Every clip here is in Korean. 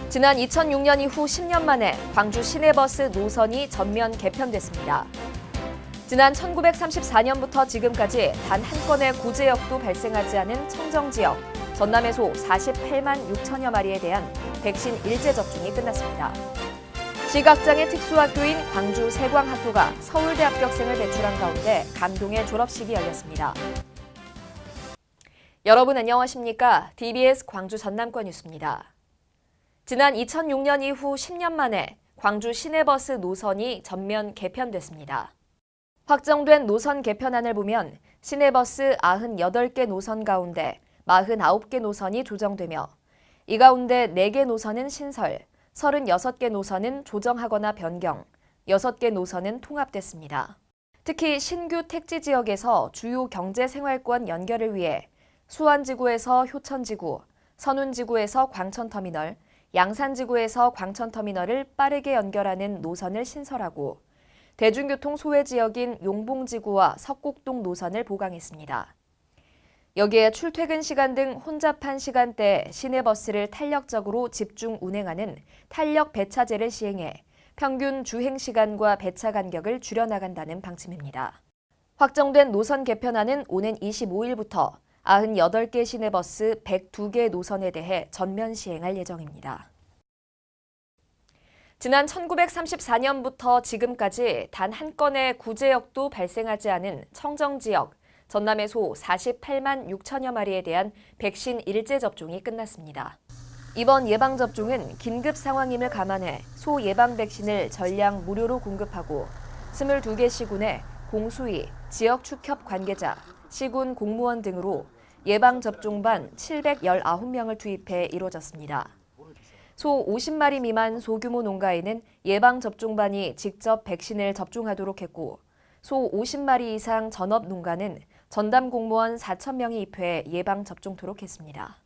지난 2006년 이후 10년 만에 광주 시내버스 노선이 전면 개편됐습니다. 지난 1934년부터 지금까지 단 한 건의 구제역도 발생하지 않은 청정지역, 전남해소 48만 6천여 마리에 대한 백신 일제 접종이 끝났습니다. 시각장애 특수학교인 광주 세광학교가 서울대 합격생을 배출한 가운데 감동의 졸업식이 열렸습니다. 여러분 안녕하십니까? DBS 광주 전남권 뉴스입니다. 지난 2006년 이후 10년 만에 광주 시내버스 노선이 전면 개편됐습니다. 확정된 노선 개편안을 보면 시내버스 98개 노선 가운데 49개 노선이 조정되며 이 가운데 4개 노선은 신설, 36개 노선은 조정하거나 변경, 6개 노선은 통합됐습니다. 특히 신규 택지 지역에서 주요 경제생활권 연결을 위해 수원지구에서 효천지구, 선운지구에서 광천터미널, 양산지구에서 광천터미널을 빠르게 연결하는 노선을 신설하고 대중교통 소외 지역인 용봉지구와 석곡동 노선을 보강했습니다. 여기에 출퇴근 시간 등 혼잡한 시간대에 시내버스를 탄력적으로 집중 운행하는 탄력 배차제를 시행해 평균 주행 시간과 배차 간격을 줄여나간다는 방침입니다. 확정된 노선 개편안은 오는 25일부터 98개 시내버스 102개 노선에 대해 전면 시행할 예정입니다. 지난 1934년부터 지금까지 단 한 건의 구제역도 발생하지 않은 청정지역, 전남해소 48만 6천여 마리에 대한 백신 일제 접종이 끝났습니다. 이번 예방접종은 긴급 상황임을 감안해 소 예방 백신을 전량 무료로 공급하고 22개 시군의 공수위, 지역 축협 관계자, 시군 공무원 등으로 예방접종반 719명을 투입해 이루어졌습니다. 소 50마리 미만 소규모 농가에는 예방접종반이 직접 백신을 접종하도록 했고 소 50마리 이상 전업 농가는 전담 공무원 4,000명이 입회 예방접종토록 했습니다.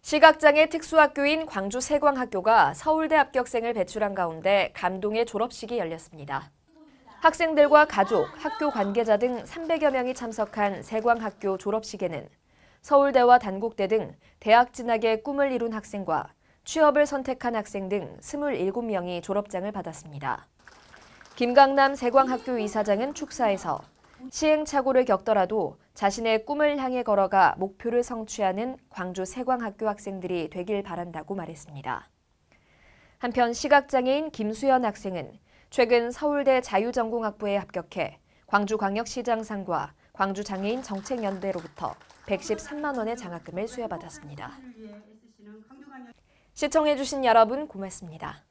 시각장애 특수학교인 광주 세광학교가 서울대 합격생을 배출한 가운데 감동의 졸업식이 열렸습니다. 학생들과 가족, 학교 관계자 등 300여 명이 참석한 세광학교 졸업식에는 서울대와 단국대 등 대학 진학의 꿈을 이룬 학생과 취업을 선택한 학생 등 27명이 졸업장을 받았습니다. 김강남 세광학교 이사장은 축사에서 시행착오를 겪더라도 자신의 꿈을 향해 걸어가 목표를 성취하는 광주 세광학교 학생들이 되길 바란다고 말했습니다. 한편 시각장애인 김수연 학생은 최근 서울대 자유전공학부에 합격해 광주광역시장상과 광주장애인 정책연대로부터 113만 원의 장학금을 수여받았습니다. 시청해주신 여러분 고맙습니다.